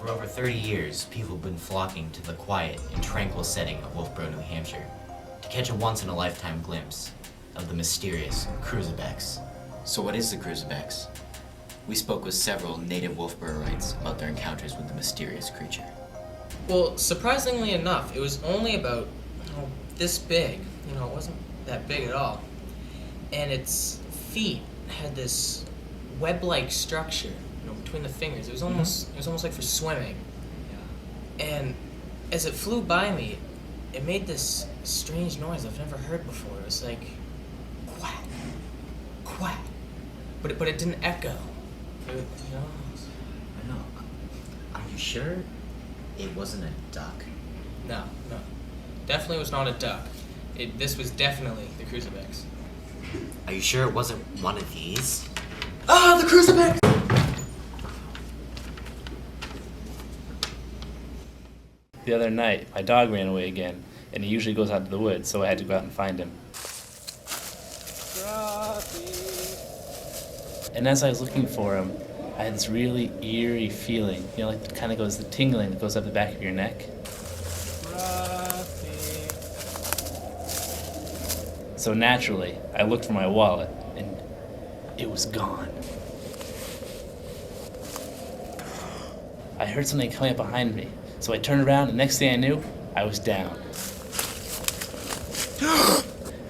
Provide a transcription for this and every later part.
For over 30 years, people have been flocking to the quiet and tranquil setting of Wolfboro, New Hampshire, to catch a once-in-a-lifetime glimpse of the mysterious Kruizabex. So what is the Kruizabex? We spoke with several native Wolfboroites about their encounters with the mysterious creature. Well, surprisingly enough, it was only about this big. It wasn't that big at all. And its feet had this web-like structure, between the fingers. It was almost like for swimming. Yeah. And as it flew by me, it made this strange noise I've never heard before. It was like quack, quack, but it didn't echo. I know. Are you sure it wasn't a duck? No. Definitely was not a duck. This was definitely the Kruizabex. Are you sure it wasn't one of these? Ah, the Kruizabex! The other night, my dog ran away again, and he usually goes out to the woods, so I had to go out and find him. And as I was looking for him, I had this really eerie feeling, like it kind of goes the tingling that goes up the back of your neck. So naturally, I looked for my wallet, and it was gone. I heard something coming up behind me, so I turned around, and next thing I knew, I was down.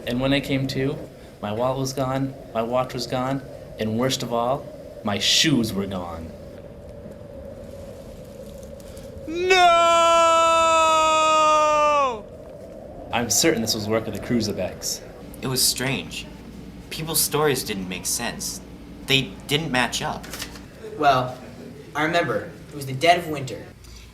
And when I came to, my wallet was gone, my watch was gone, and worst of all, my shoes were gone. No! I'm certain this was work of the Kruizabex. It was strange. People's stories didn't make sense. They didn't match up. Well, I remember. It was the dead of winter.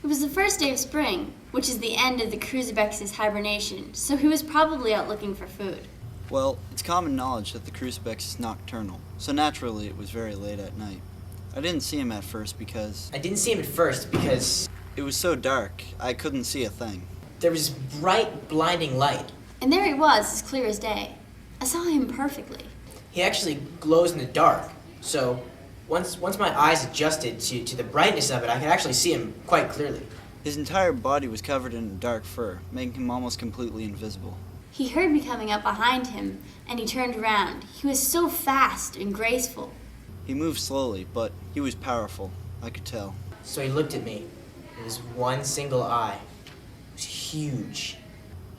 It was the first day of spring, which is the end of the Kruizabex's hibernation, so he was probably out looking for food. Well, it's common knowledge that the Kruizabex is nocturnal, so naturally it was very late at night. I didn't see him at first because it was so dark, I couldn't see a thing. There was bright, blinding light. And there he was, as clear as day. I saw him perfectly. He actually glows in the dark, so once my eyes adjusted to the brightness of it, I could actually see him quite clearly. His entire body was covered in dark fur, making him almost completely invisible. He heard me coming up behind him, and he turned around. He was so fast and graceful. He moved slowly, but he was powerful, I could tell. So he looked at me. It was one single eye. It was huge.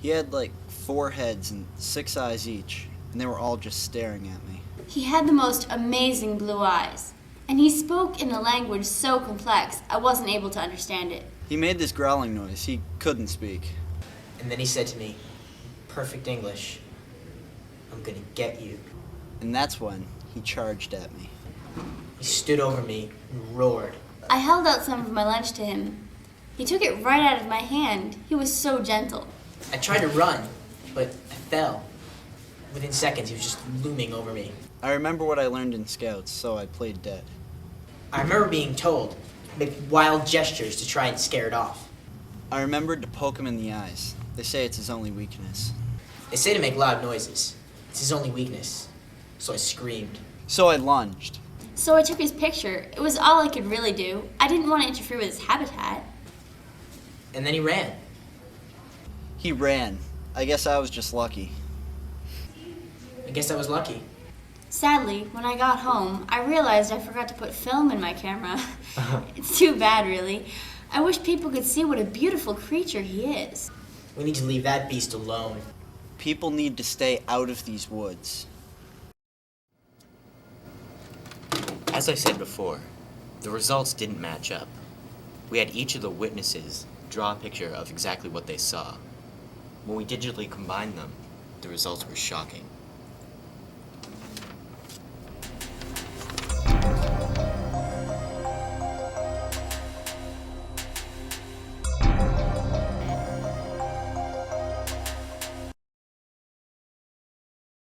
He had like 4 heads and 6 eyes each, and they were all just staring at me. He had the most amazing blue eyes, and he spoke in a language so complex I wasn't able to understand it. He made this growling noise. He couldn't speak. And then he said to me, perfect English, "I'm gonna get you." And that's when he charged at me. He stood over me and roared. I held out some of my lunch to him. He took it right out of my hand. He was so gentle. I tried to run, but I fell. Within seconds, he was just looming over me. I remember what I learned in Scouts, so I played dead. I remember being told to make wild gestures to try and scare it off. I remembered to poke him in the eyes. They say it's his only weakness. They say to make loud noises. It's his only weakness. So I screamed. So I lunged. So I took his picture. It was all I could really do. I didn't want to interfere with his habitat. And then he ran. He ran. I guess I was just lucky. I guess I was lucky. Sadly, when I got home, I realized I forgot to put film in my camera. It's too bad, really. I wish people could see what a beautiful creature he is. We need to leave that beast alone. People need to stay out of these woods. As I said before, the results didn't match up. We had each of the witnesses draw a picture of exactly what they saw. When we digitally combined them, the results were shocking.